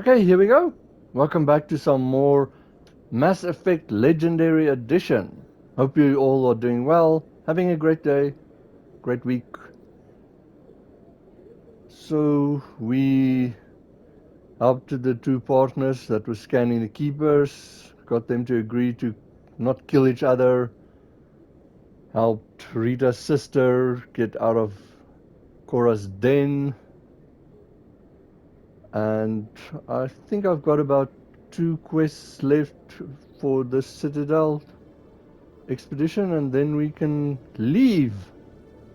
Okay, here we go. Welcome back to some more Mass Effect Legendary Edition. Hope you all are doing well, having a great day, great week. So we helped the two partners that were scanning the keepers, got them to agree to not kill each other, helped Rita's sister get out of Cora's den, and I think I've got about 2 quests left for the Citadel expedition, and then we can leave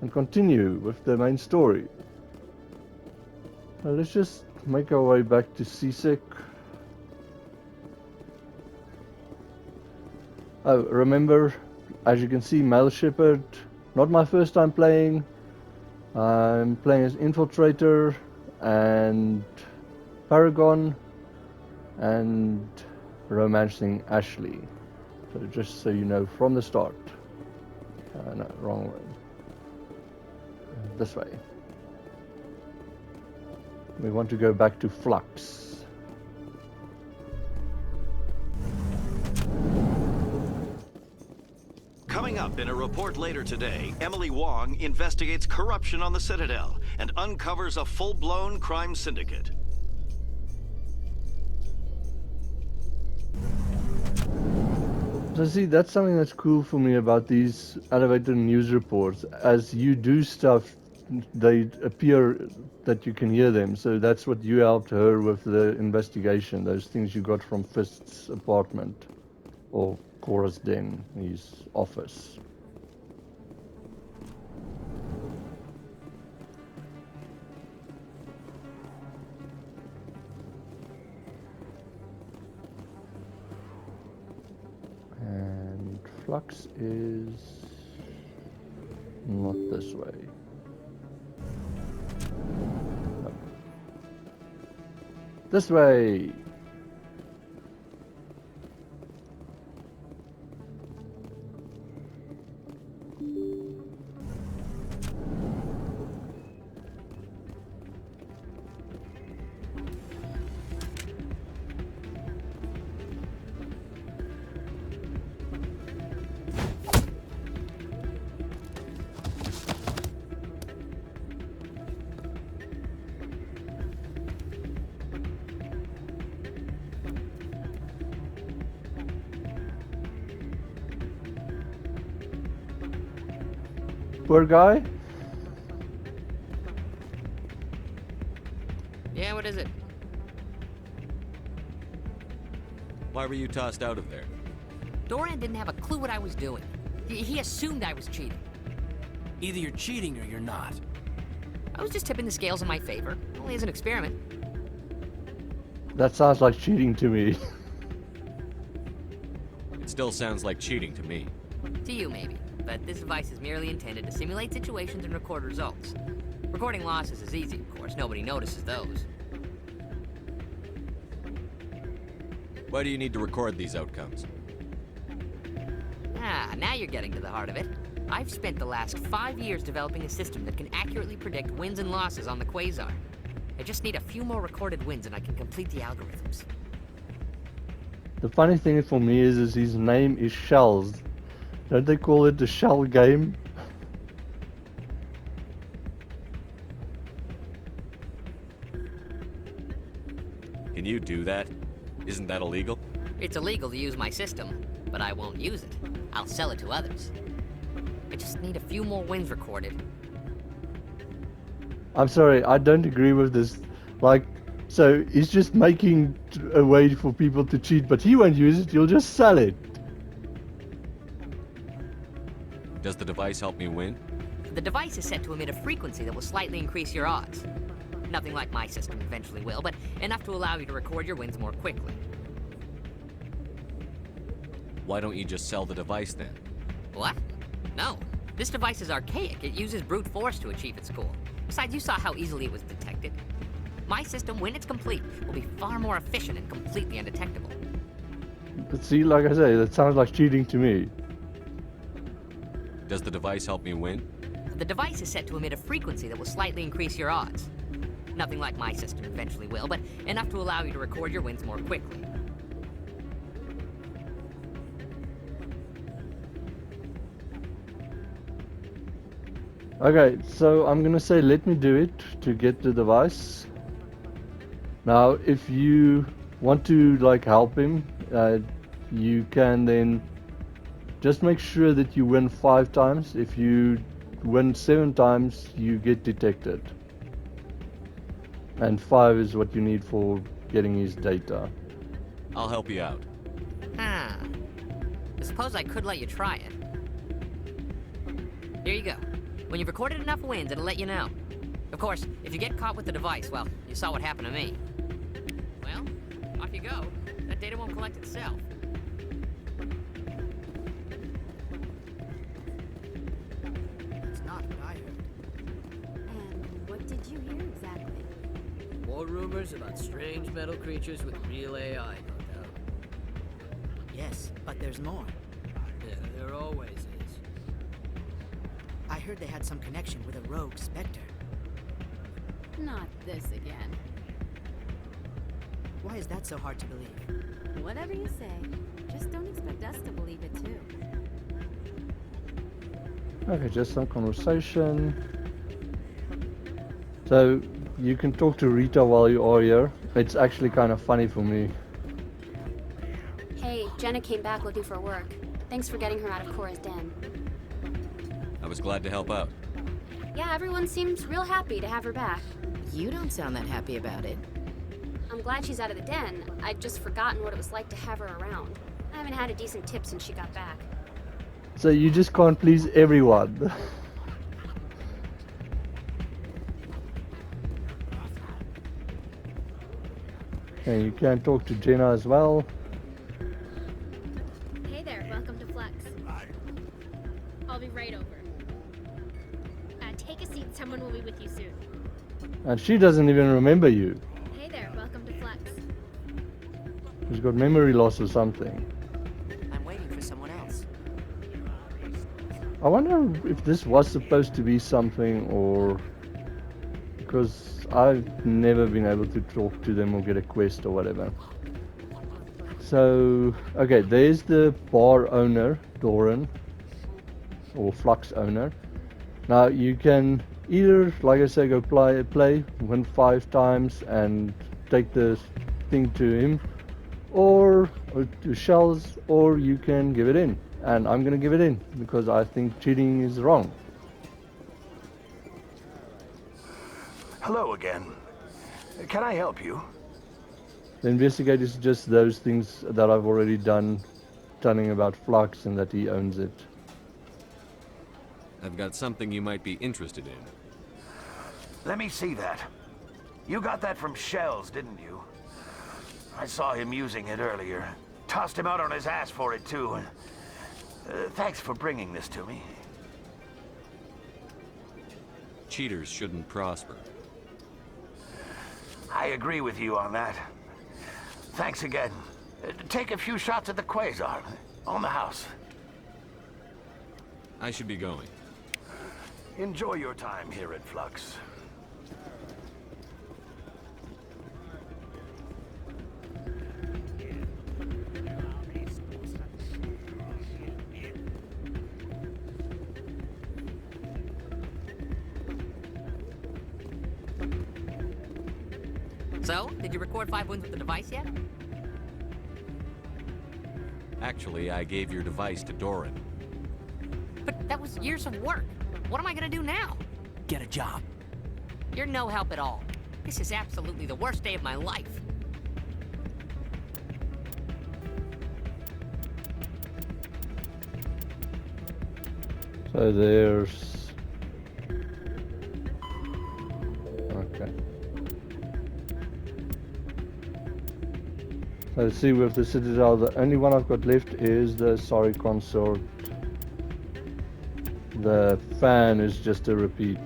and continue with the main story. Let's just make our way back to CSEC. Oh, remember, as you can see, male Shepard. Not my first time playing. I'm playing as Infiltrator and Paragon and romancing Ashley. So just so you know from the start. No, wrong way. This way. We want to go back to Flux. Coming up in a report later today, Emily Wong investigates corruption on the Citadel and uncovers a full-blown crime syndicate. So see, that's something that's cool for me about these elevated news reports. As you do stuff, they appear that you can hear them. So that's what you helped her with the investigation. Those things you got from Fist's apartment or Cora's den, his office. And Flux is not this way. No. This way. Poor guy. Yeah, what is it? Why were you tossed out of there? Doran didn't have a clue what I was doing. He assumed I was cheating. Either you're cheating or you're not. I was just tipping the scales in my favor, only as an experiment. That sounds like cheating to me. It still sounds like cheating to me. To you, maybe. But this device is merely intended to simulate situations and record results. Recording losses is easy, of course. Nobody notices those. Why do you need to record these outcomes? Ah, now you're getting to the heart of it. I've spent the last 5 years developing a system that can accurately predict wins and losses on the Quasar. I just need a few more recorded wins and I can complete the algorithms. The funny thing for me is his name is Shells. Don't they call it the Shell game? Can you do that? Isn't that illegal? It's illegal to use my system, but I won't use it. I'll sell it to others. I just need a few more wins recorded. I'm sorry, I don't agree with this. Like, so he's just making a way for people to cheat, but he won't use it, he'll just sell it. Does the device help me win? The device is set to emit a frequency that will slightly increase your odds. Nothing like my system eventually will, but enough to allow you to record your wins more quickly. Why don't you just sell the device then? What? No. This device is archaic. It uses brute force to achieve its goal. Besides, you saw how easily it was detected. My system, when it's complete, will be far more efficient and completely undetectable. But see, like I say, that sounds like cheating to me. Does the device help me win? The device is set to emit a frequency that will slightly increase your odds. Nothing like my system eventually will, but enough to allow you to record your wins more quickly. Okay, so I'm gonna say let me do it to get the device. Now, if you want to like help him, you can then just make sure that you win 5 times. If you win 7 times, you get detected. And 5 is what you need for getting his data. I'll help you out. Ah. I suppose I could let you try it. Here you go. When you've recorded enough wins, it'll let you know. Of course, if you get caught with the device, well, you saw what happened to me. Well, off you go. That data won't collect itself. It's not what I heard. And what did you hear exactly? More rumors about strange metal creatures with real AI, no doubt. Yes, but there's more. Yeah, there always is. I heard they had some connection with a rogue Spectre. Not this again. Why is that so hard to believe? Whatever you say, just don't expect us to believe it too. Okay, just some conversation. So you can talk to Rita while you are here. It's actually kind of funny for me. Hey, Jenna came back looking for work. Thanks for getting her out of Cora's den. I was glad to help out. Yeah, everyone seems real happy to have her back. You don't sound that happy about it. I'm glad she's out of the den. I'd just forgotten what it was like to have her around. I haven't had a decent tip since she got back. So you just can't please everyone. And you can talk to Jenna as well. Hey there, welcome to Flux. I'll be right over. Take a seat, someone will be with you soon. And she doesn't even remember you. Hey there, welcome to Flux. She's got memory loss or something. I'm waiting for someone else. I wonder if this was supposed to be something, or because I've never been able to talk to them or get a quest or whatever. So, okay, there's the bar owner, Doran, or Flux owner. Now you can either, like I say, go play, win 5 times and take the thing to him, or to shells, or you can give it in. And I'm gonna give it in because I think cheating is wrong. Hello again. Can I help you? The investigate is just those things that I've already done, telling about Flux and that he owns it. I've got something you might be interested in. Let me see that. You got that from Shells, didn't you? I saw him using it earlier. Tossed him out on his ass for it, too. Thanks for bringing this to me. Cheaters shouldn't prosper. I agree with you on that. Thanks again. Take a few shots at the Quasar. On the house. I should be going. Enjoy your time here at Flux. So, did you record 5 wins with the device yet? Actually, I gave your device to Doran. But that was years of work. What am I gonna do now? Get a job. You're no help at all. This is absolutely the worst day of my life. So there's... Okay. So let's see with the Citadel, the only one I've got left is the Sorry Consort. The fan is just a repeat.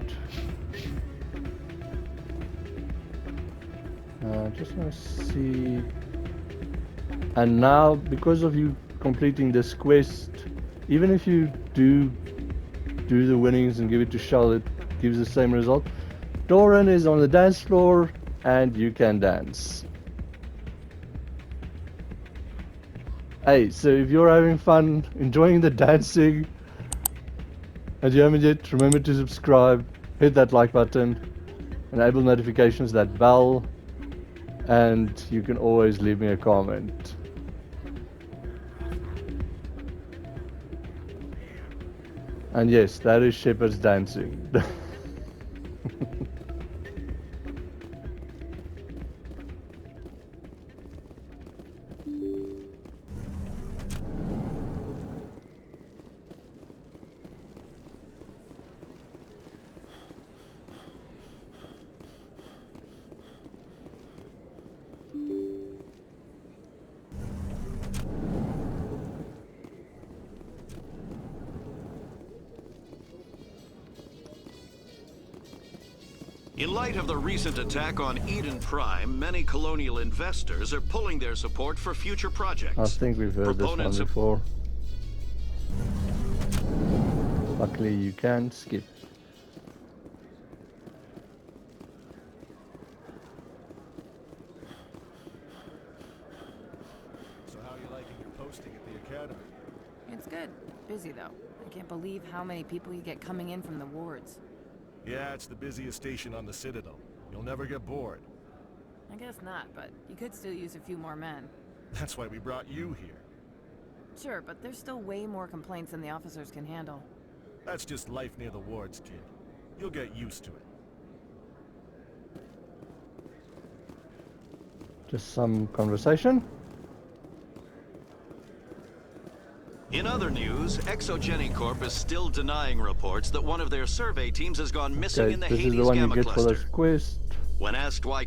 Just want to see. And now, because of you completing this quest, even if you do the winnings and give it to Shell, it gives the same result. Doran is on the dance floor and you can dance. Hey, so if you're having fun, enjoying the dancing, and you haven't yet, remember to subscribe, hit that like button, enable notifications, that bell, and you can always leave me a comment. And yes, that is Shepard's dancing. In light of the recent attack on Eden Prime, many colonial investors are pulling their support for future projects. I think we've heard this one before. Luckily you can skip. So how are you liking your posting at the academy? It's good. Busy though. I can't believe how many people you get coming in from the wards. Yeah, it's the busiest station on the Citadel. You'll never get bored. I guess not, but you could still use a few more men. That's why we brought you here. Sure, but there's still way more complaints than the officers can handle. That's just life near the wards, kid. You'll get used to it. Just some conversation. In other news, Exogeny Corp is still denying reports that one of their survey teams has gone missing in the this Hades is the one you Gamma get for cluster. this quest. When asked why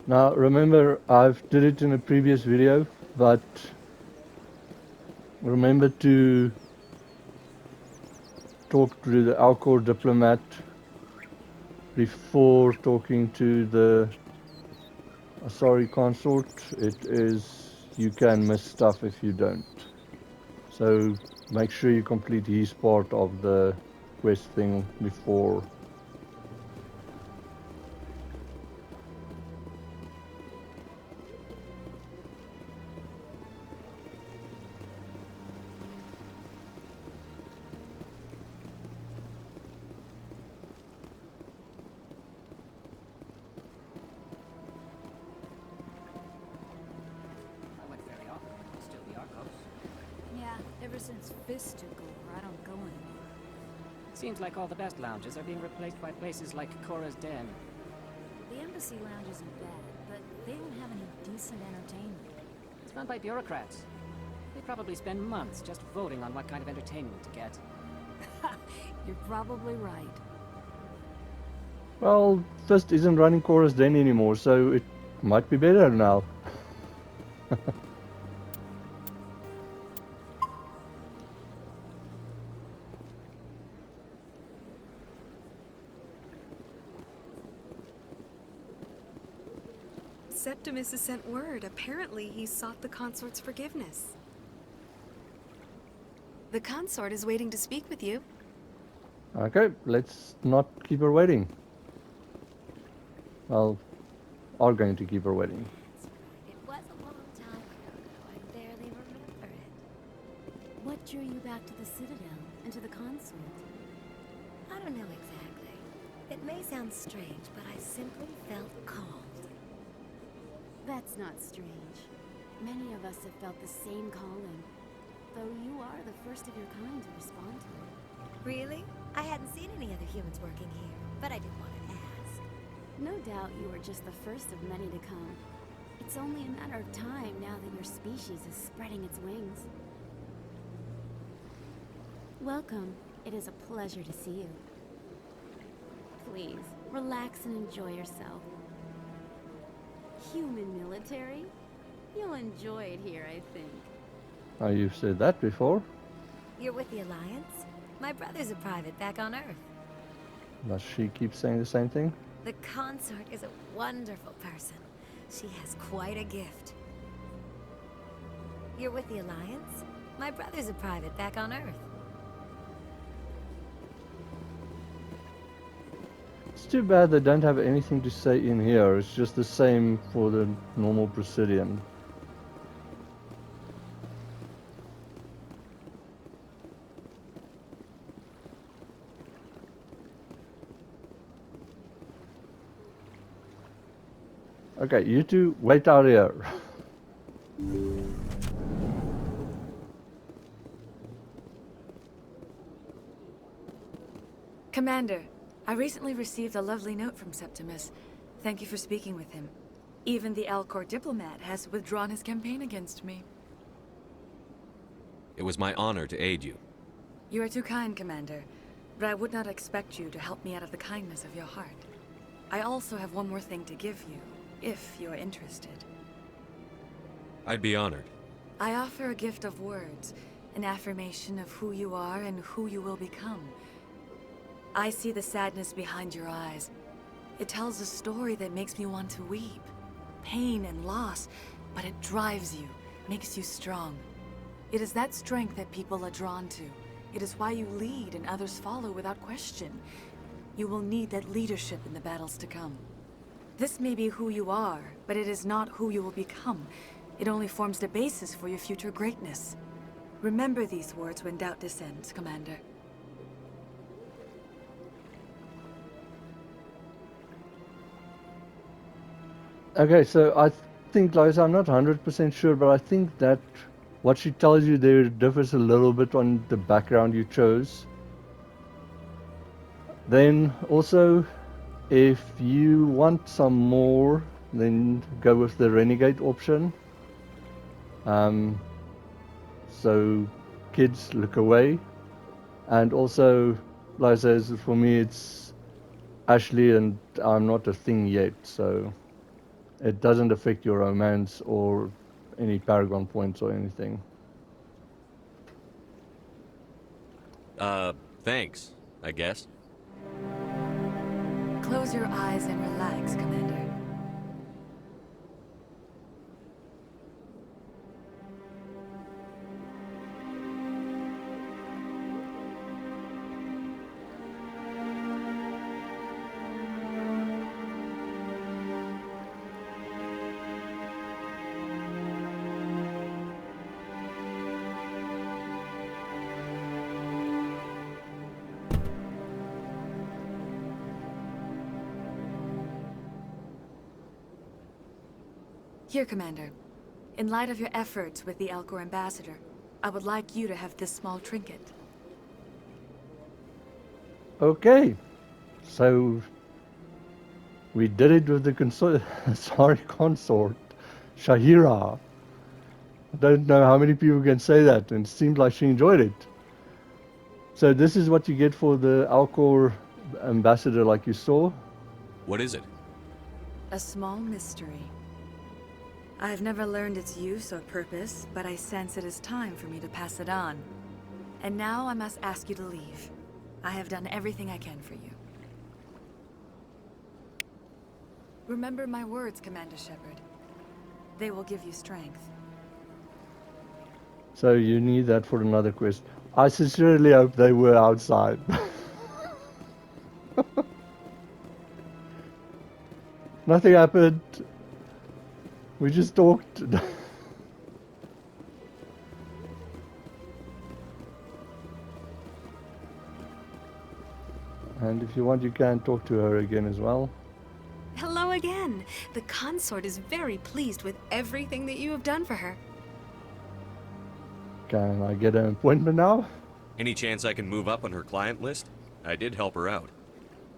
Now remember, I've did it in a previous video, but remember to talk to the Alcor diplomat before talking to the Asari consort. It is, you can miss stuff if you don't. So make sure you complete his part of the quest thing before. Ever since Fist took over, I don't go anymore. Seems like all the best lounges are being replaced by places like Cora's Den. The Embassy Lounge isn't bad, but they don't have any decent entertainment. It's run by bureaucrats. They probably spend months just voting on what kind of entertainment to get. You're probably right. Well, Fist isn't running Cora's Den anymore, so it might be better now. Septimus has sent word. Apparently, he sought the consort's forgiveness. The consort is waiting to speak with you. Okay, let's not keep her waiting. Well, are going to keep her waiting. It was a long time ago, though. I barely remember it. What drew you back to the Citadel and to the consort? I don't know exactly. It may sound strange, but I simply felt called. That's not strange. Many of us have felt the same calling, though you are the first of your kind to respond to it. Really? I hadn't seen any other humans working here, but I didn't want to ask. No doubt you are just the first of many to come. It's only a matter of time now that your species is spreading its wings. Welcome. It is a pleasure to see you. Please, relax and enjoy yourself. Human military? You'll enjoy it here, I think. You've said that before. You're with the Alliance? My brother's a private back on Earth. Does she keep saying the same thing? The consort is a wonderful person. She has quite a gift. You're with the Alliance? My brother's a private back on Earth. It's too bad they don't have anything to say in here. It's just the same for the normal Presidian. Okay, you two wait out here. Commander, I recently received a lovely note from Septimus. Thank you for speaking with him. Even the Alcor diplomat has withdrawn his campaign against me. It was my honor to aid you. You are too kind, Commander, but I would not expect you to help me out of the kindness of your heart. I also have one more thing to give you, if you are interested. I'd be honored. I offer a gift of words, an affirmation of who you are and who you will become. I see the sadness behind your eyes. It tells a story that makes me want to weep. Pain and loss, but it drives you, makes you strong. It is that strength that people are drawn to. It is why you lead and others follow without question. You will need that leadership in the battles to come. This may be who you are, but it is not who you will become. It only forms the basis for your future greatness. Remember these words when doubt descends, Commander. Okay, so I think, Liza, I'm not 100% sure, but I think that what she tells you there differs a little bit on the background you chose. Then also, if you want some more, then go with the Renegade option. So kids look away. And also, like I says, for me it's Ashley and I'm not a thing yet, so it doesn't affect your romance or any Paragon points or anything. Thanks, I guess. Close your eyes and relax, Commander. Here, Commander. In light of your efforts with the Alcor ambassador, I would like you to have this small trinket. Okay, so we did it with the consort, Sha'ira. I don't know how many people can say that, and it seemed like she enjoyed it. So this is what you get for the Alcor ambassador, like you saw. What is it? A small mystery. I've never learned its use or purpose, but I sense it is time for me to pass it on. And now I must ask you to leave. I have done everything I can for you. Remember my words, Commander Shepard. They will give you strength. So you need that for another quest. I sincerely hope they were outside. Nothing happened. We just talked. And if you want, you can talk to her again as well. Hello again. The consort is very pleased with everything that you have done for her. Can I get an appointment now? Any chance I can move up on her client list? I did help her out.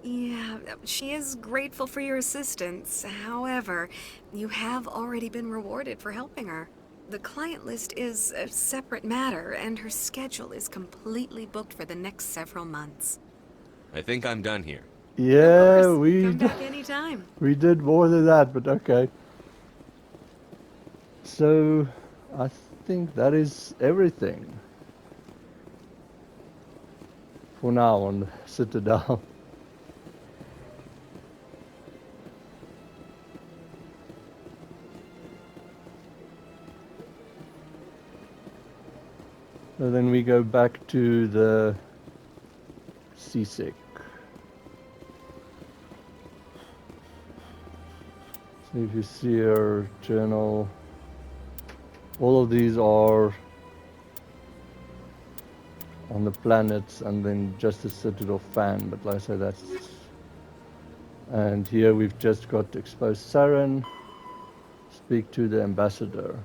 Yeah, she is grateful for your assistance. However, you have already been rewarded for helping her. The client list is a separate matter, and her schedule is completely booked for the next several months. I think I'm done here. Yeah, Come back anytime. we did more than that, but okay. So I think that is everything. for now on the Citadel. So then we go back to the seasick. So if you see our journal, all of these are on the planets, and then just a Citadel fan, but like I said, that's... And here we've just got to expose Saren, speak to the ambassador.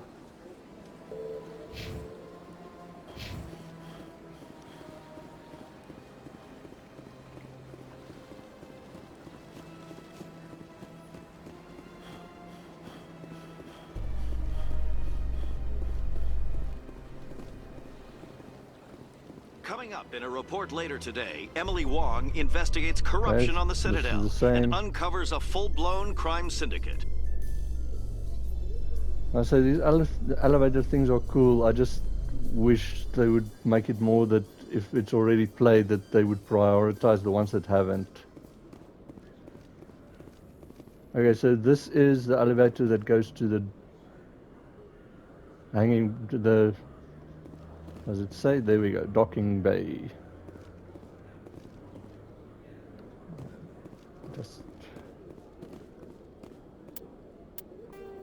Coming up in a report later today, Emily Wong investigates corruption on the Citadel and uncovers a full-blown crime syndicate. I say these elevator things are cool. I just wish they would make it more that if it's already played, that they would prioritize the ones that haven't. Okay, so this is the elevator that goes to the hanging to the... Does it say? There we go, docking bay. Just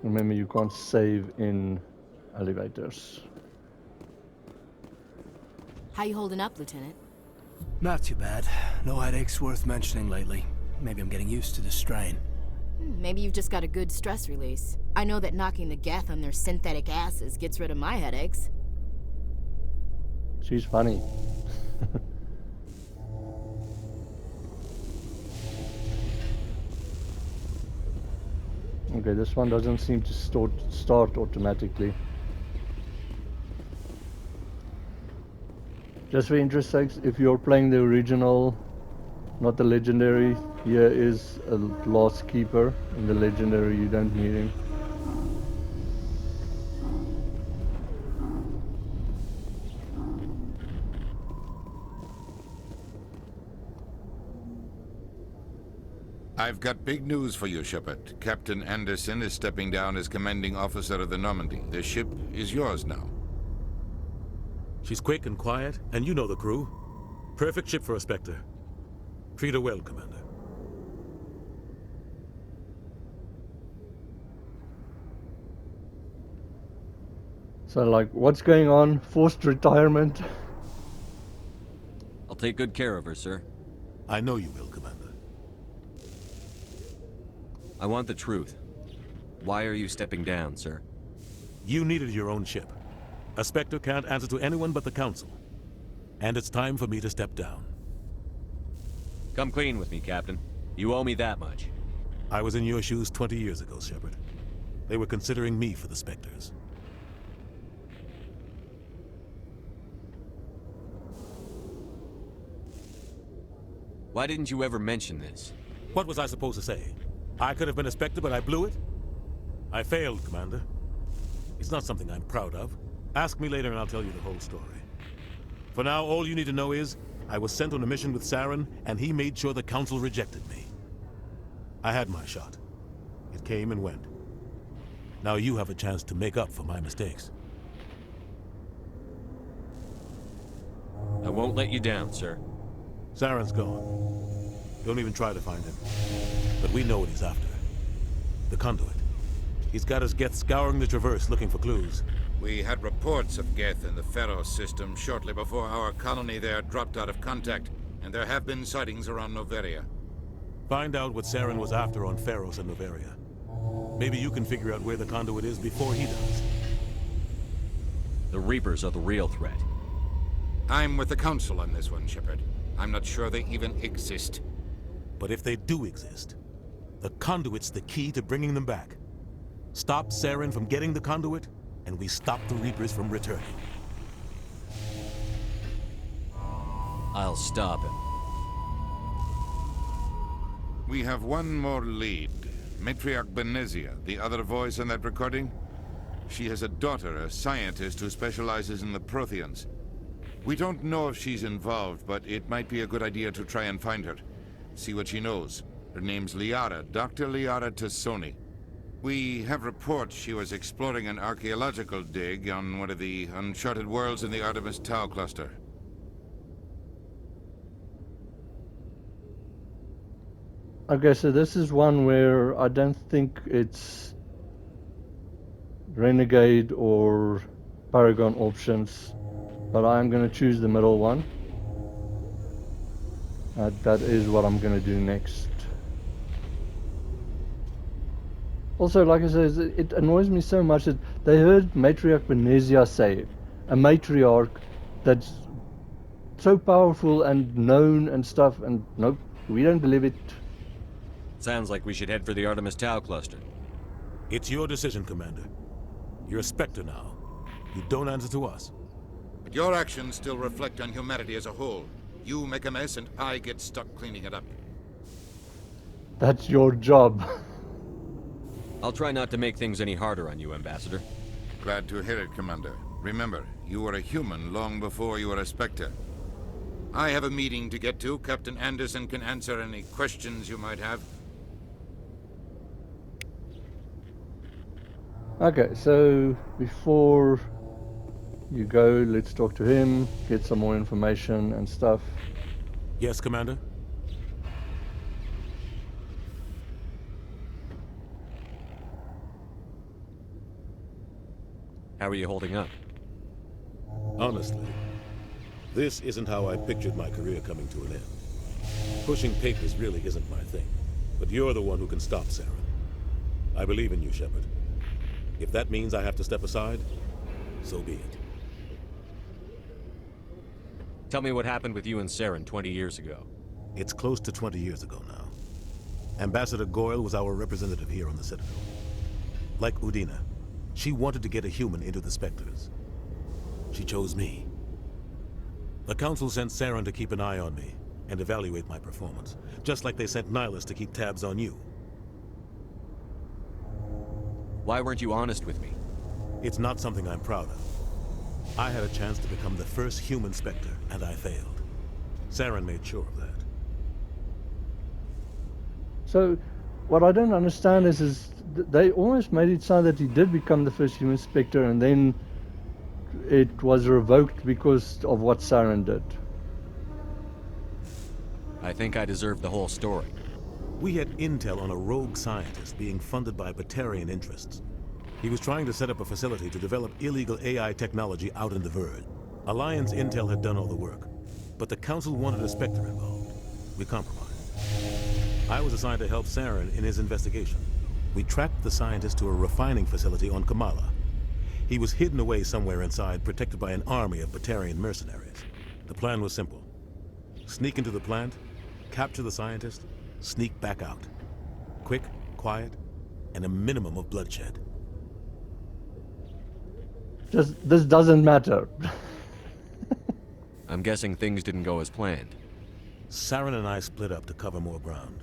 remember, you can't save in elevators. How you holding up, Lieutenant? Not too bad. No headaches worth mentioning lately. Maybe I'm getting used to the strain. Maybe you've just got a good stress release. I know that knocking the Geth on their synthetic asses gets rid of my headaches. She's funny. Okay, this one doesn't seem to start automatically. Just for interest sakes, if you're playing the original, not the legendary, here is a lost keeper. In the legendary, you don't need him. I've got big news for you, Shepard. Captain Anderson is stepping down as commanding officer of the Normandy. The ship is yours now. She's quick and quiet, and you know the crew. Perfect ship for a Spectre. Treat her well, Commander. So, like, what's going on? Forced retirement? I'll take good care of her, sir. I know you will, Commander. I want the truth. Why are you stepping down, sir? You needed your own ship. A Spectre can't answer to anyone but the Council. And it's time for me to step down. Come clean with me, Captain. You owe me that much. I was in your shoes 20 years ago, Shepard. They were considering me for the Spectres. Why didn't you ever mention this? What was I supposed to say? I could have been a Spectre, but I blew it? I failed, Commander. It's not something I'm proud of. Ask me later and I'll tell you the whole story. For now, all you need to know is, I was sent on a mission with Saren, and he made sure the Council rejected me. I had my shot. It came and went. Now you have a chance to make up for my mistakes. I won't let you down, sir. Saren's gone. Don't even try to find him. But we know what he's after. The conduit. He's got his Geth scouring the Traverse looking for clues. We had reports of Geth in the Pharaoh system shortly before our colony there dropped out of contact, and there have been sightings around Noveria. Find out what Saren was after on Pharos and Noveria. Maybe you can figure out where the conduit is before he does. The Reapers are the real threat. I'm with the Council on this one, Shepard. I'm not sure they even exist. But if they do exist, the conduit's the key to bringing them back. Stop Saren from getting the conduit, and we stop the Reapers from returning. I'll stop him. We have one more lead. Matriarch Benezia, the other voice in that recording. She has a daughter, a scientist who specializes in the Protheans. We don't know if she's involved, but it might be a good idea to try and find her. See what she knows. Her name's Liara, Dr. Liara Tassoni. We have reports she was exploring an archaeological dig on one of the uncharted worlds in the Artemis Tau cluster. Okay, so this is one where I don't think it's Renegade or Paragon options, but I'm going to choose the middle one. That is what I'm going to do next. Also, like I said, it annoys me so much that they heard Matriarch Benezia say, a matriarch that's so powerful and known and stuff, and nope, we don't believe it. Sounds like we should head for the Artemis Tau cluster. It's your decision, Commander. You're a Spectre now. You don't answer to us. But your actions still reflect on humanity as a whole. You make a mess and I get stuck cleaning it up. That's your job. I'll try not to make things any harder on you, Ambassador. Glad to hear it, Commander. Remember, you were a human long before you were a Spectre. I have a meeting to get to. Captain Anderson can answer any questions you might have. Okay, so before you go, let's talk to him, get some more information and stuff. Yes, Commander? How are you holding up? Honestly, this isn't how I pictured my career coming to an end. Pushing papers really isn't my thing, but you're the one who can stop Saren. I believe in you, Shepard. If that means I have to step aside, so be it. Tell me what happened with you and Saren 20 years ago. It's close to 20 years ago now. Ambassador Goyle was our representative here on the Citadel. Like Udina, she wanted to get a human into the Spectres. She chose me. The Council sent Saren to keep an eye on me and evaluate my performance, just like they sent Nihilus to keep tabs on you. Why weren't you honest with me? It's not something I'm proud of. I had a chance to become the first human Spectre, and I failed. Saren made sure of that. So, what I don't understand is they almost made it sound that he did become the first human Spectre, and then it was revoked because of what Saren did. I think I deserve the whole story. We had intel on a rogue scientist being funded by Batarian interests. He was trying to set up a facility to develop illegal AI technology out in the Verge. Alliance intel had done all the work, but the Council wanted a Spectre involved. We compromised. I was assigned to help Saren in his investigation. We tracked the scientist to a refining facility on Kamala. He was hidden away somewhere inside, protected by an army of Batarian mercenaries. The plan was simple. Sneak into the plant, capture the scientist, sneak back out. Quick, quiet, and a minimum of bloodshed. This doesn't matter. I'm guessing things didn't go as planned. Saren and I split up to cover more ground.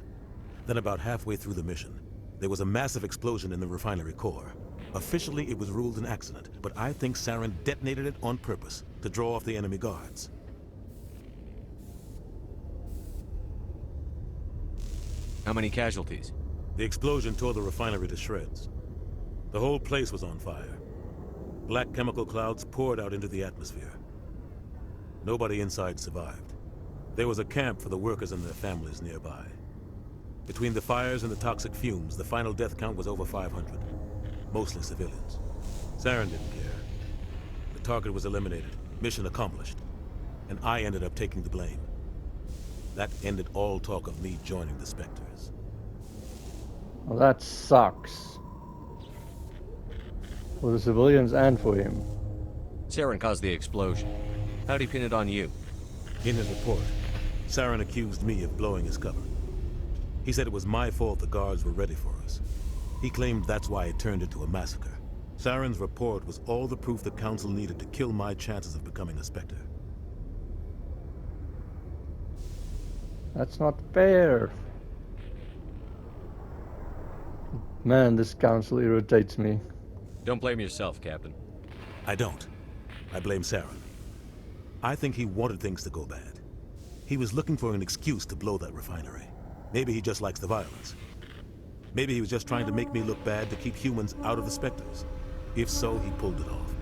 Then about halfway through the mission, there was a massive explosion in the refinery core. Officially, it was ruled an accident, but I think Saren detonated it on purpose to draw off the enemy guards. How many casualties? The explosion tore the refinery to shreds. The whole place was on fire. Black chemical clouds poured out into the atmosphere. Nobody inside survived. There was a camp for the workers and their families nearby. Between the fires and the toxic fumes, the final death count was over 500. Mostly civilians. Saren didn't care. The target was eliminated, mission accomplished. And I ended up taking the blame. That ended all talk of me joining the Spectres. Well, that sucks. For the civilians and for him. Saren caused the explosion. How'd he pin it on you? In his report, Saren accused me of blowing his cover. He said it was my fault the guards were ready for us. He claimed that's why it turned into a massacre. Saren's report was all the proof the Council needed to kill my chances of becoming a Spectre. That's not fair. Man, this Council irritates me. Don't blame yourself, Captain. I don't. I blame Saren. I think he wanted things to go bad. He was looking for an excuse to blow that refinery. Maybe he just likes the violence. Maybe he was just trying to make me look bad to keep humans out of the Spectres. If so, he pulled it off.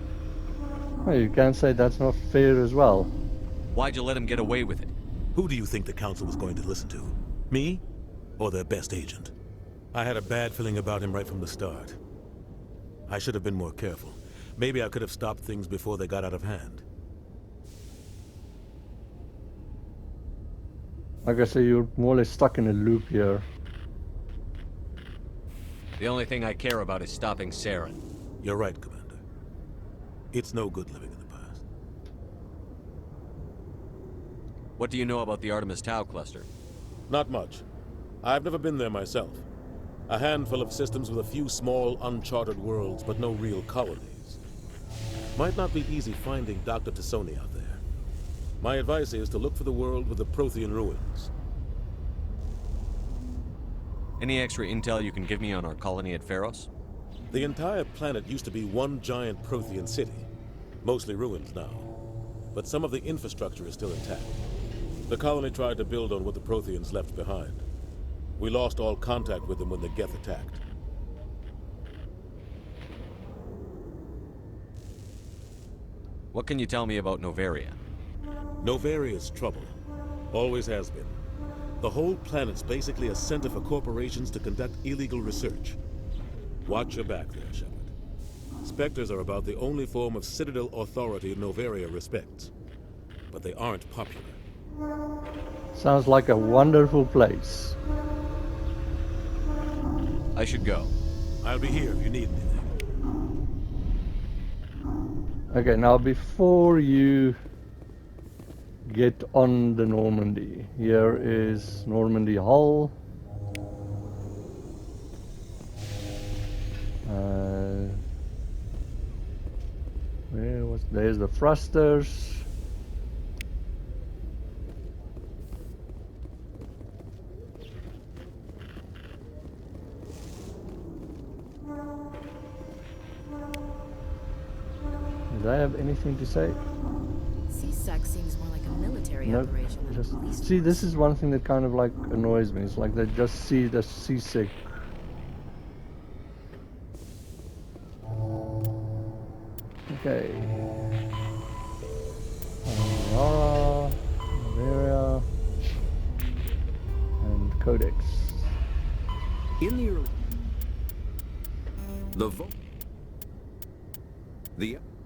Well, you can't say that's not fair as well. Why'd you let him get away with it? Who do you think the Council was going to listen to? Me? Or their best agent? I had a bad feeling about him right from the start. I should have been more careful. Maybe I could have stopped things before they got out of hand. Like I say, you're more or less stuck in a loop here. The only thing I care about is stopping Sarah. You're right, Commander. It's no good living in the past. What do you know about the Artemis Tau cluster? Not much. I've never been there myself. A handful of systems with a few small, uncharted worlds, but no real colonies. Might not be easy finding Dr. Tassoni out there. My advice is to look for the world with the Prothean ruins. Any extra intel you can give me on our colony at Pharos? The entire planet used to be one giant Prothean city. Mostly ruins now. But some of the infrastructure is still intact. The colony tried to build on what the Protheans left behind. We lost all contact with them when the Geth attacked. What can you tell me about Novaria? Novaria's trouble. Always has been. The whole planet's basically a center for corporations to conduct illegal research. Watch your back there, Shepard. Spectres are about the only form of Citadel authority Novaria respects. But they aren't popular. Sounds like a wonderful place. I should go. I'll be here if you need anything. Okay, now before you get on the Normandy, here is Normandy Hull. There's the thrusters. Did I have anything to say? CSAC seems more like a military Nope. operation than a police. See, this is one thing that kind of like annoys me. It's like they just see the seasick. Okay. Aurora, Bavaria, and Codex. In the early...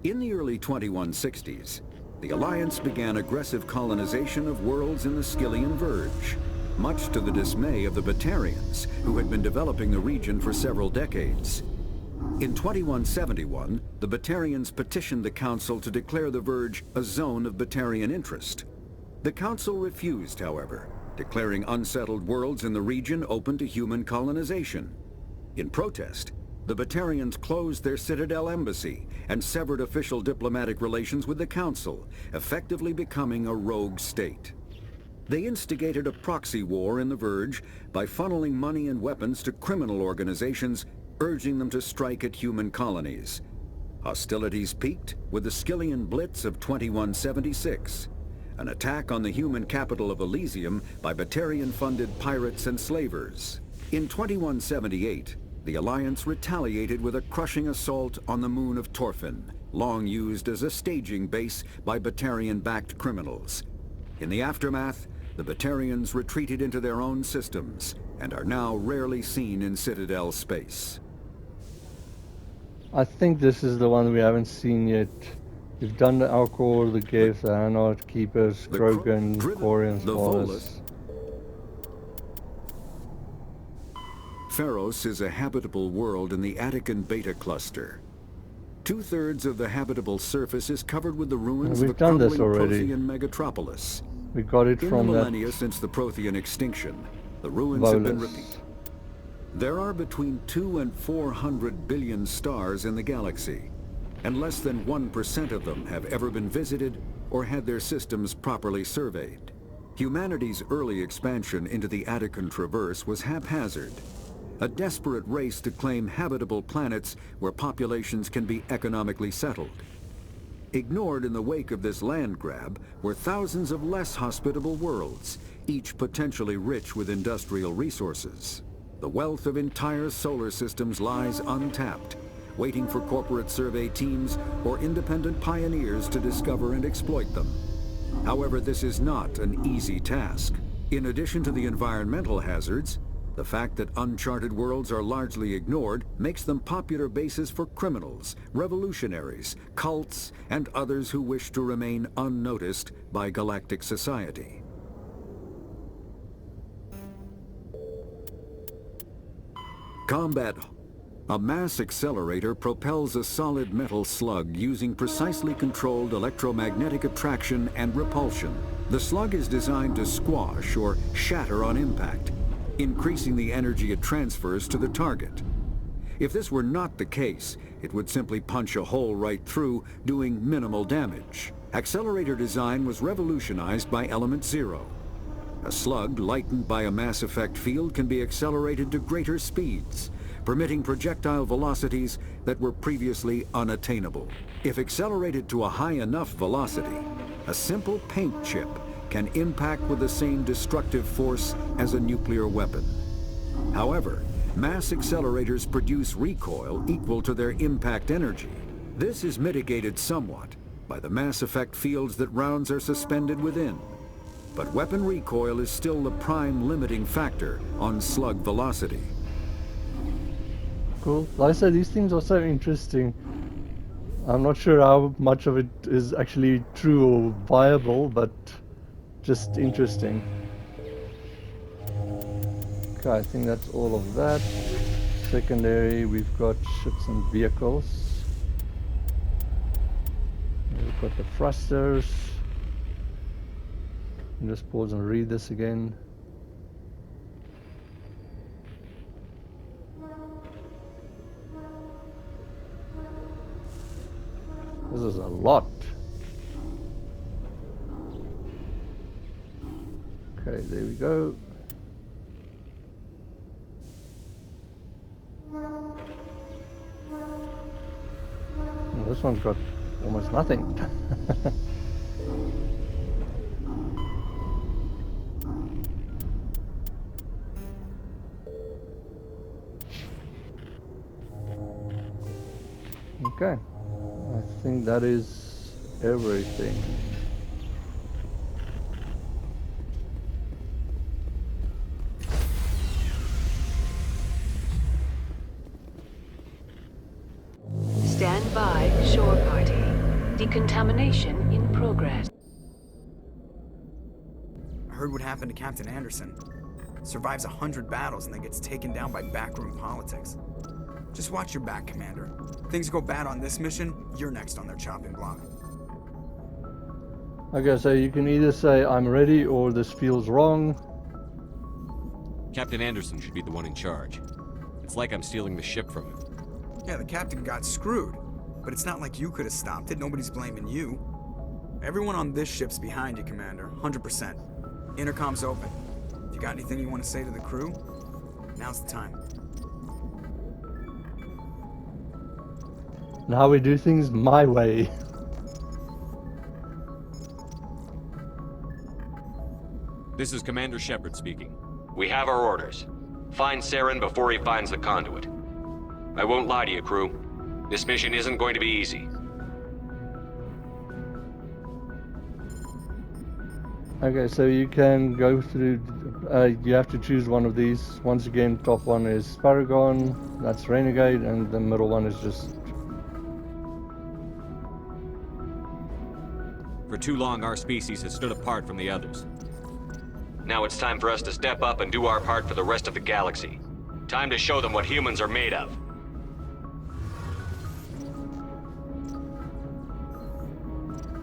In the early 2160s, the Alliance began aggressive colonization of worlds in the Skyllian Verge, much to the dismay of the Batarians, who had been developing the region for several decades. In 2171, the Batarians petitioned the Council to declare the Verge a zone of Batarian interest. The Council refused, however, declaring unsettled worlds in the region open to human colonization. In protest, the Batarians closed their Citadel embassy and severed official diplomatic relations with the Council, effectively becoming a rogue state. They instigated a proxy war in the Verge by funneling money and weapons to criminal organizations, urging them to strike at human colonies. Hostilities peaked with the Skyllian Blitz of 2176, an attack on the human capital of Elysium by Batarian-funded pirates and slavers. In 2178, the Alliance retaliated with a crushing assault on the moon of Torfin, long used as a staging base by Batarian-backed criminals. In the aftermath, the Batarians retreated into their own systems and are now rarely seen in Citadel space. I think this is the one we haven't seen yet. We've done the Alcor, the Geth, the Anart, Keepers, Krogan, Quarians, the Wallace. Pharos is a habitable world in the Attican Beta cluster. 2/3 of the habitable surface is covered with the ruins of a crumbling Prothean megatropolis. We got it from In the that millennia since the Prothean extinction, the ruins have been Volus. repeated. There are between 200 and 400 billion stars in the galaxy, and less than 1% of them have ever been visited or had their systems properly surveyed. Humanity's early expansion into the Attican Traverse was haphazard, a desperate race to claim habitable planets where populations can be economically settled. Ignored in the wake of this land grab were thousands of less hospitable worlds, each potentially rich with industrial resources. The wealth of entire solar systems lies untapped, waiting for corporate survey teams or independent pioneers to discover and exploit them. However, this is not an easy task. In addition to the environmental hazards, the fact that uncharted worlds are largely ignored makes them popular bases for criminals, revolutionaries, cults, and others who wish to remain unnoticed by galactic society. Combat. A mass accelerator propels a solid metal slug using precisely controlled electromagnetic attraction and repulsion. The slug is designed to squash or shatter on impact, increasing the energy it transfers to the target. If this were not the case, it would simply punch a hole right through, doing minimal damage. Accelerator design was revolutionized by Element Zero. A slug lightened by a mass effect field can be accelerated to greater speeds, permitting projectile velocities that were previously unattainable. If accelerated to a high enough velocity, a simple paint chip can impact with the same destructive force as a nuclear weapon. However, mass accelerators produce recoil equal to their impact energy. This is mitigated somewhat by the mass effect fields that rounds are suspended within. But weapon recoil is still the prime limiting factor on slug velocity. Cool. Like I said, these things are so interesting. I'm not sure how much of it is actually true or viable, but just interesting. Okay, I think that's all of that. Secondary, we've got ships and vehicles. We've got the thrusters. I'll just pause and read this again. This is a lot. Okay, there we go. And this one's got almost nothing. Okay. I think that is everything. Stand by, shore party. Decontamination in progress. I heard what happened to Captain Anderson. Survives 100 battles and then gets taken down by backroom politics. Just watch your back, Commander. Things go bad on this mission, you're next on their chopping block. Okay, so you can either say I'm ready or this feels wrong. Captain Anderson should be the one in charge. It's like I'm stealing the ship from him. Yeah, the captain got screwed. But it's not like you could have stopped it. Nobody's blaming you. Everyone on this ship's behind you, Commander. 100%. Intercom's open. If you got anything you want to say to the crew, now's the time. And how we do things my way. This is Commander Shepard speaking. We have our orders. Find Saren before he finds the conduit. I won't lie to you, crew. This mission isn't going to be easy. Okay, so you can go through, you have to choose one of these. Once again, top one is Paragon, that's Renegade, and the middle one is just... For too long, our species has stood apart from the others. Now it's time for us to step up and do our part for the rest of the galaxy. Time to show them what humans are made of.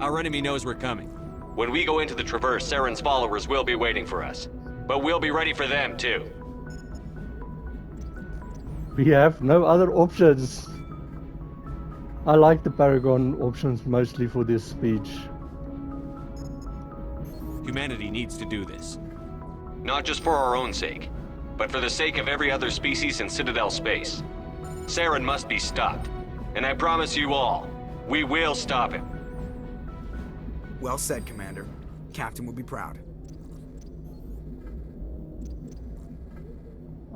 Our enemy knows we're coming. When we go into the Traverse, Saren's followers will be waiting for us. But we'll be ready for them, too. We have no other options. I like the Paragon options mostly for this speech. Humanity needs to do this. Not just for our own sake, but for the sake of every other species in Citadel space. Saren must be stopped. And I promise you all, we will stop him. Well said, Commander. Captain will be proud.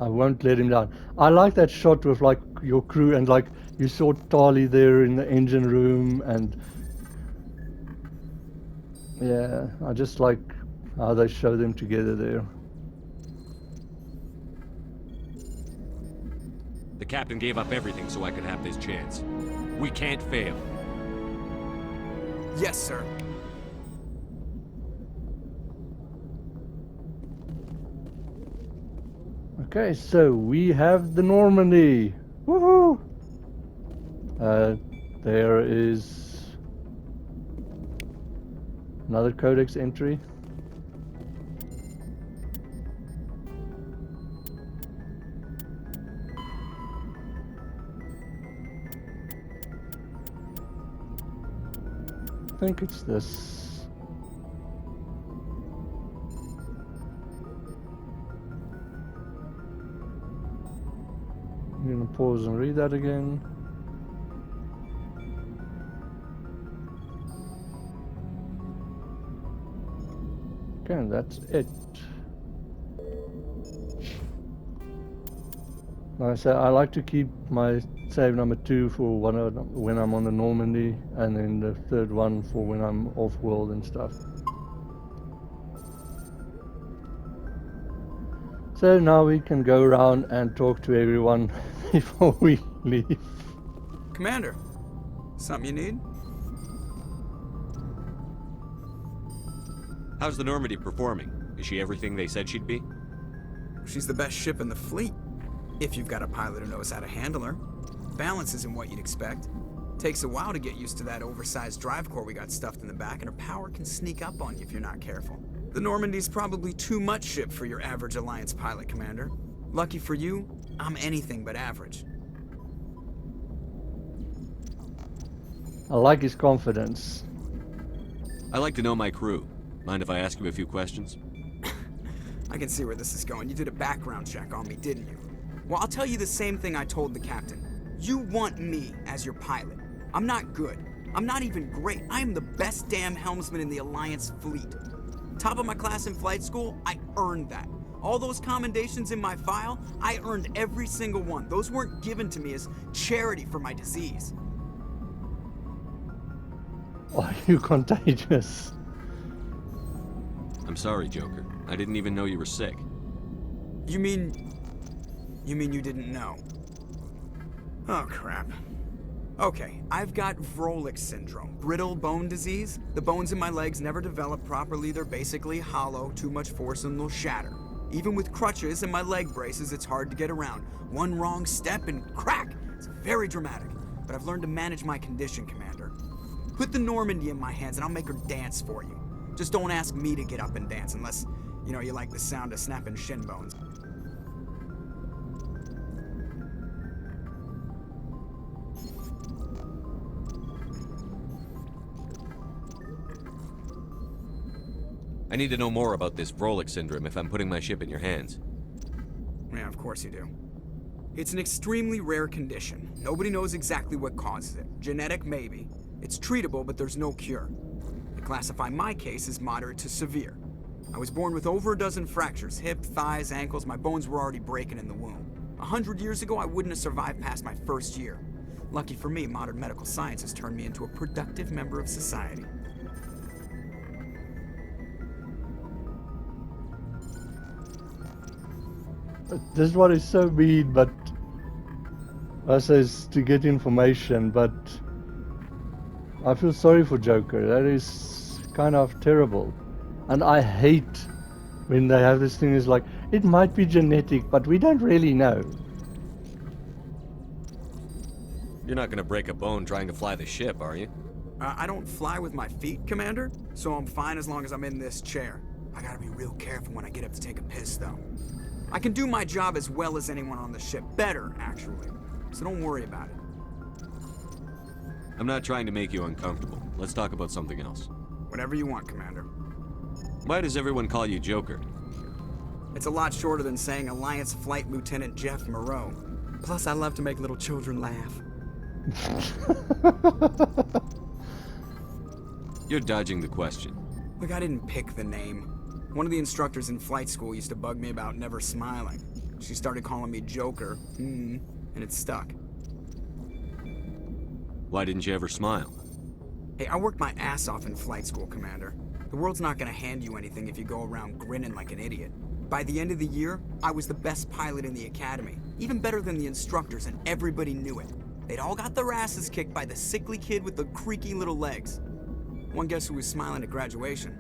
I won't let him down. I like that shot with like your crew and like you saw Tali there in the engine room, and yeah, I just like how they show them together there. The captain gave up everything so I could have this chance. We can't fail. Yes, sir. Okay, so we have the Normandy. Woohoo! There is another codex entry. I think it's this. I'm gonna pause and read that again. Okay, that's it. Like I said, I like to keep my save number 2 for when I'm on the Normandy, and then the third one for when I'm off-world and stuff. So now we can go around and talk to everyone before we leave. Commander, something you need? How's the Normandy performing? Is she everything they said she'd be? She's the best ship in the fleet, if you've got a pilot who knows how to handle her. Balance isn't what you'd expect. Takes a while to get used to that oversized drive core we got stuffed in the back, and her power can sneak up on you if you're not careful. The Normandy's probably too much ship for your average Alliance pilot, Commander. Lucky for you, I'm anything but average. I like his confidence. I like to know my crew. Mind if I ask you a few questions? I can see where this is going. You did a background check on me, didn't you? Well, I'll tell you the same thing I told the captain. You want me as your pilot. I'm not good. I'm not even great. I am the best damn helmsman in the Alliance fleet. Top of my class in flight school, I earned that. All those commendations in my file, I earned every single one. Those weren't given to me as charity for my disease. Are you contagious? I'm sorry, Joker. I didn't even know you were sick. You mean you didn't know? Oh, crap. Okay, I've got Vrolik syndrome, brittle bone disease. The bones in my legs never develop properly. They're basically hollow, too much force and they'll shatter. Even with crutches and my leg braces, it's hard to get around. One wrong step and crack! It's very dramatic, but I've learned to manage my condition, Commander. Put the Normandy in my hands and I'll make her dance for you. Just don't ask me to get up and dance unless, you know, you like the sound of snapping shin bones. I need to know more about this Vrolik syndrome if I'm putting my ship in your hands. Yeah, of course you do. It's an extremely rare condition. Nobody knows exactly what causes it. Genetic, maybe. It's treatable, but there's no cure. I classify my case as moderate to severe. I was born with over a dozen fractures, hip, thighs, ankles. My bones were already breaking in the womb. 100 years ago, I wouldn't have survived past my first year. Lucky for me, modern medical science has turned me into a productive member of society. This is what is so mean, but us is to get information, but I feel sorry for Joker. That is kind of terrible. And I hate when they have this thing is like, it might be genetic, but we don't really know. You're not gonna break a bone trying to fly the ship, are you? I don't fly with my feet, Commander, so I'm fine as long as I'm in this chair. I gotta be real careful when I get up to take a piss, though. I can do my job as well as anyone on the ship. Better, actually. So don't worry about it. I'm not trying to make you uncomfortable. Let's talk about something else. Whatever you want, Commander. Why does everyone call you Joker? It's a lot shorter than saying Alliance Flight Lieutenant Jeff Moreau. Plus, I love to make little children laugh. You're dodging the question. Look, I didn't pick the name. One of the instructors in flight school used to bug me about never smiling. She started calling me Joker, and it stuck. Why didn't you ever smile? Hey, I worked my ass off in flight school, Commander. The world's not gonna hand you anything if you go around grinning like an idiot. By the end of the year, I was the best pilot in the academy. Even better than the instructors, and everybody knew it. They'd all got their asses kicked by the sickly kid with the creaky little legs. One guess who was smiling at graduation?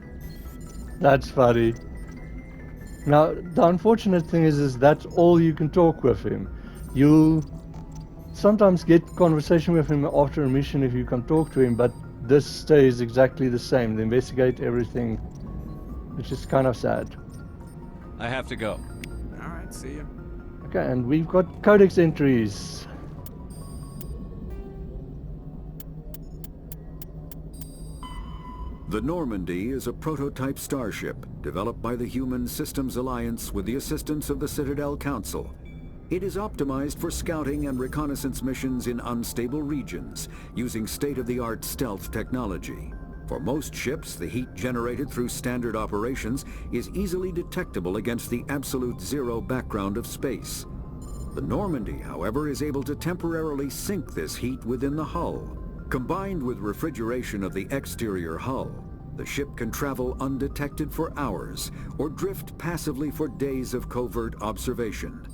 That's funny. Now, the unfortunate thing is that's all you can talk with him. You'll sometimes get conversation with him after a mission if you can talk to him, but this stays exactly the same. They investigate everything, which is kind of sad. I have to go. Alright, see ya. Okay, and we've got codex entries. The Normandy is a prototype starship developed by the Human Systems Alliance with the assistance of the Citadel Council. It is optimized for scouting and reconnaissance missions in unstable regions using state-of-the-art stealth technology. For most ships, the heat generated through standard operations is easily detectable against the absolute zero background of space. The Normandy, however, is able to temporarily sink this heat within the hull. Combined with refrigeration of the exterior hull, the ship can travel undetected for hours or drift passively for days of covert observation.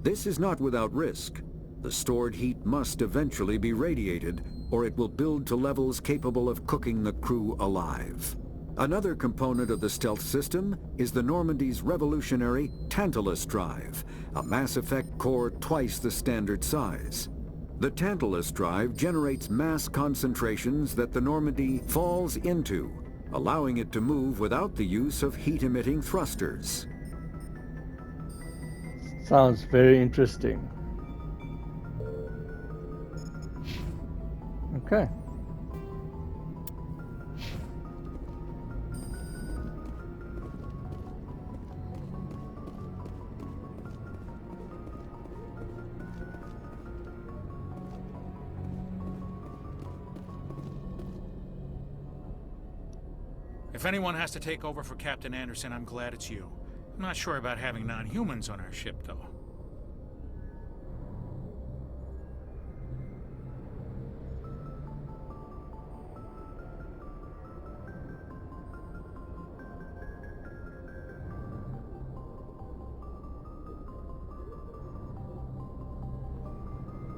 This is not without risk. The stored heat must eventually be radiated, or it will build to levels capable of cooking the crew alive. Another component of the stealth system is the Normandy's revolutionary Tantalus drive, a Mass Effect core twice the standard size. The Tantalus drive generates mass concentrations that the Normandy falls into, allowing it to move without the use of heat-emitting thrusters. Sounds very interesting. Okay. If anyone has to take over for Captain Anderson, I'm glad it's you. I'm not sure about having non-humans on our ship, though.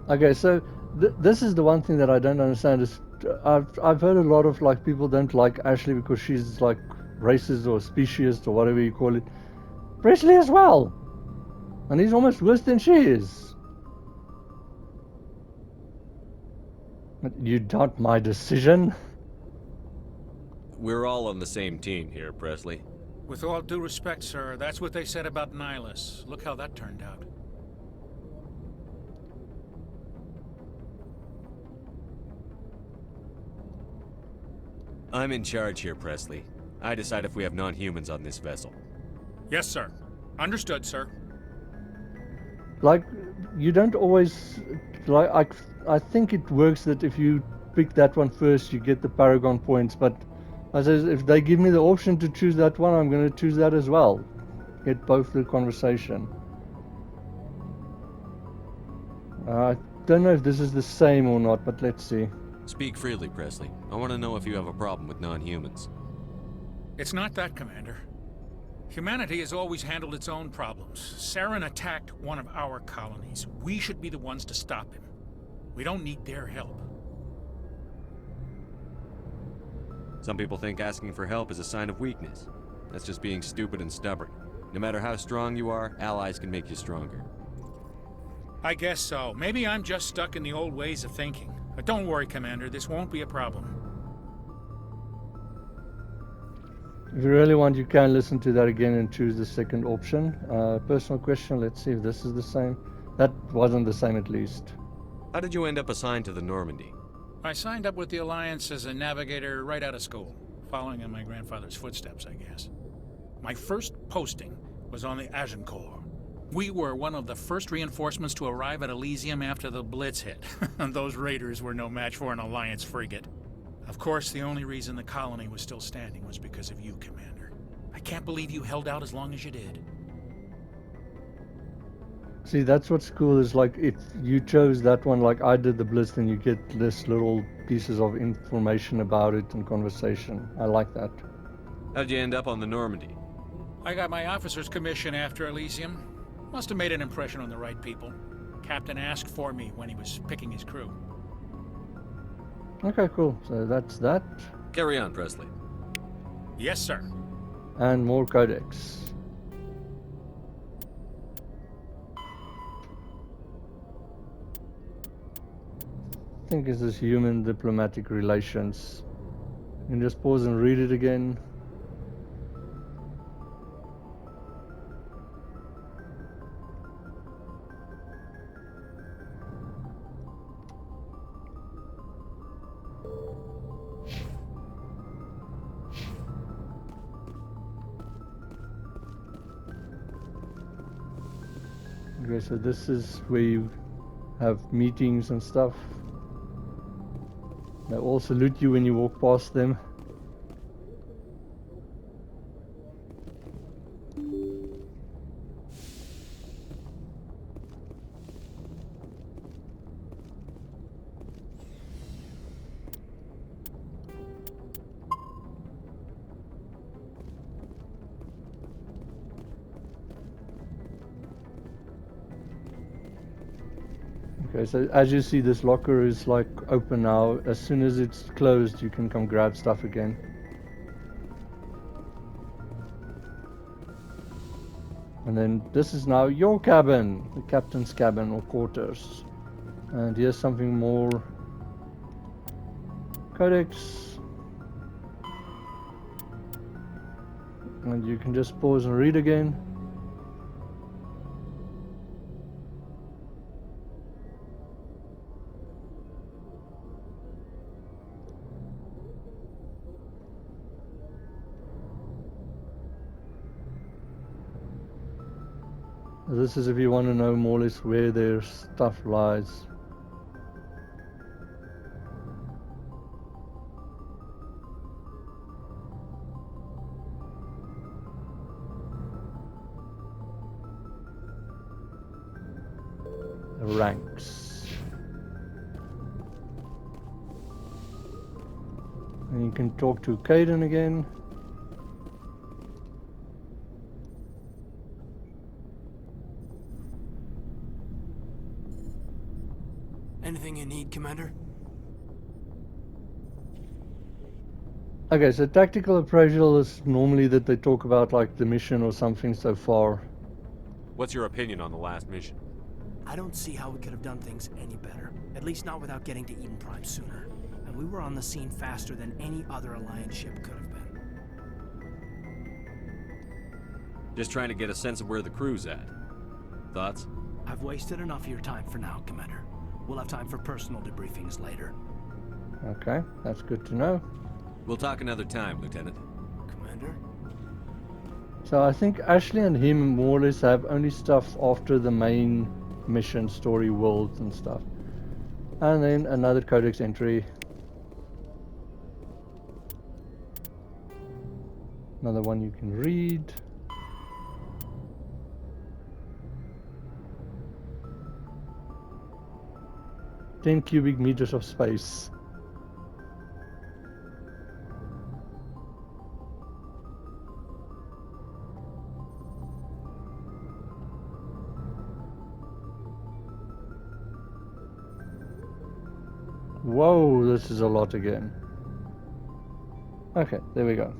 Okay, so this is the one thing that I don't understand is I've heard a lot of like people don't like Ashley because she's like racist or speciesist or whatever you call it. Presley as well, and he's almost worse than she is. You doubt my decision? We're all on the same team here, Presley. With all due respect, sir, that's what they said about Nihilus. Look how that turned out. I'm in charge here, Presley. I decide if we have non-humans on this vessel. Yes, sir. Understood, sir. Like, you don't always like. I think it works that if you pick that one first, you get the Paragon points. But as if they give me the option to choose that one, I'm going to choose that as well. Get both the conversation. I don't know if this is the same or not, but let's see. Speak freely, Presley. I want to know if you have a problem with non-humans. It's not that, Commander. Humanity has always handled its own problems. Saren attacked one of our colonies. We should be the ones to stop him. We don't need their help. Some people think asking for help is a sign of weakness. That's just being stupid and stubborn. No matter how strong you are, allies can make you stronger. I guess so. Maybe I'm just stuck in the old ways of thinking. But don't worry, Commander. This won't be a problem. If you really want, you can listen to that again and choose the second option. Personal question, let's see if this is the same. That wasn't the same at least. How did you end up assigned to the Normandy? I signed up with the Alliance as a navigator right out of school, following in my grandfather's footsteps, I guess. My first posting was on the Agincourt. We were one of the first reinforcements to arrive at Elysium after the Blitz hit. Those raiders were no match for an Alliance frigate. Of course, the only reason the colony was still standing was because of you, Commander. I can't believe you held out as long as you did. See, that's what's cool is like if you chose that one like I did the Blitz, then you get this little pieces of information about it and conversation. I like that. How'd you end up on the Normandy? I got my officer's commission after Elysium. Must have made an impression on the right people. Captain asked for me when he was picking his crew. Okay, cool. So that's that. Carry on, Presley. Yes, sir. And more codex. I think it's this human diplomatic relations. You can just pause and read it again. Okay, so this is where you have meetings and stuff. They all salute you when you walk past them. Okay, so as you see, this locker is like open now. As soon as it's closed, you can come grab stuff again. And then this is now your cabin, the captain's cabin or quarters. And here's something more. Codex. And you can just pause and read again. This is if you want to know more or less where their stuff lies. Ranks. And you can talk to Caden again. Anything you need, Commander? Okay, so tactical appraisal is normally that they talk about like the mission or something so far. What's your opinion on the last mission? I don't see how we could have done things any better. At least not without getting to Eden Prime sooner. And we were on the scene faster than any other Alliance ship could have been. Just trying to get a sense of where the crew's at. Thoughts? I've wasted enough of your time for now, Commander. We'll have time for personal debriefings later. Okay, that's good to know. We'll talk another time, Lieutenant. Commander? So I think Ashley and him more or less have only stuff after the main mission, story, world and stuff. And then another codex entry. Another one you can read. "10 cubic meters of space." Whoa, this is a lot again. Okay, there we go.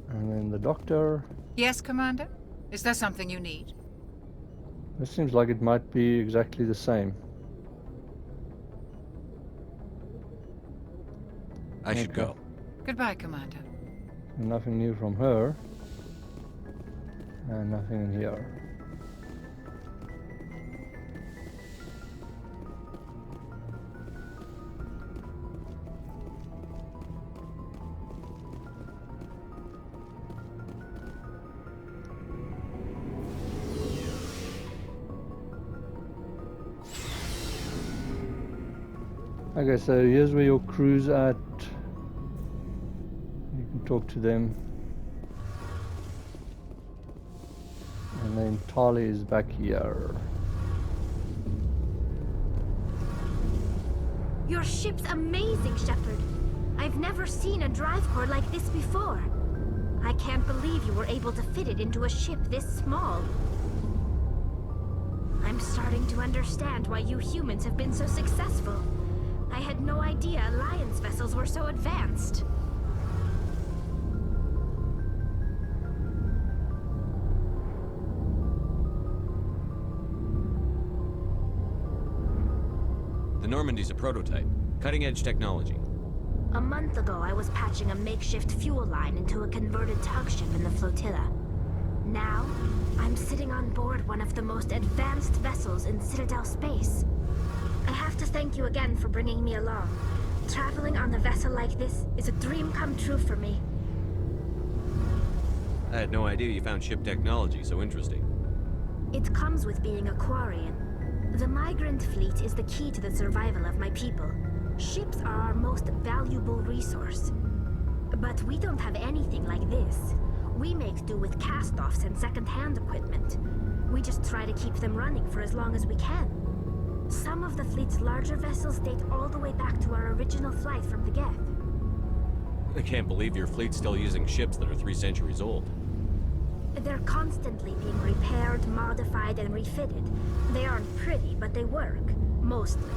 And then the doctor. Yes, Commander? Is there something you need? It seems like it might be exactly the same. I should go. Goodbye, Commander. Nothing new from her. And nothing in here. Okay, so here's where your crew's at. You can talk to them. And then Tali is back here. Your ship's amazing, Shepard. I've never seen a drive core like this before. I can't believe you were able to fit it into a ship this small. I'm starting to understand why you humans have been so successful. I had no idea Alliance vessels were so advanced. The Normandy's a prototype. Cutting-edge technology. A month ago, I was patching a makeshift fuel line into a converted tug ship in the flotilla. Now, I'm sitting on board one of the most advanced vessels in Citadel space. I have to thank you again for bringing me along. Traveling on a vessel like this is a dream come true for me. I had no idea you found ship technology so interesting. It comes with being a Quarian. The migrant fleet is the key to the survival of my people. Ships are our most valuable resource. But we don't have anything like this. We make do with cast-offs and second-hand equipment. We just try to keep them running for as long as we can. Some of the fleet's larger vessels date all the way back to our original flight from the Geth. I can't believe your fleet's still using ships that are 3 centuries old. They're constantly being repaired, modified, and refitted. They aren't pretty, but they work. Mostly.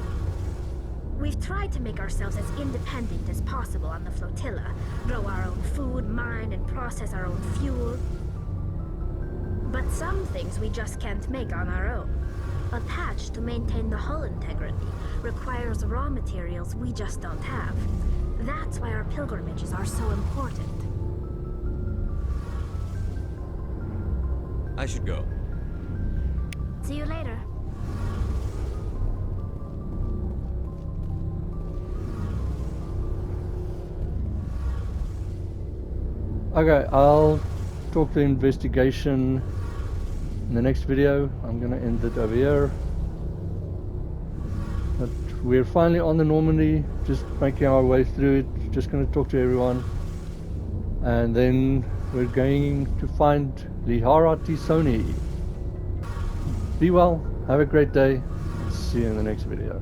We've tried to make ourselves as independent as possible on the flotilla. Grow our own food, mine, and process our own fuel. But some things we just can't make on our own. A patch to maintain the hull integrity requires raw materials we just don't have. That's why our pilgrimages are so important. I should go. See you later. Okay, I'll talk the investigation in the next video. I'm gonna end it over here. But we're finally on the Normandy, just making our way through it. Just gonna talk to everyone. And then we're going to find Sha'ira T'Soni. Be well, have a great day, see you in the next video.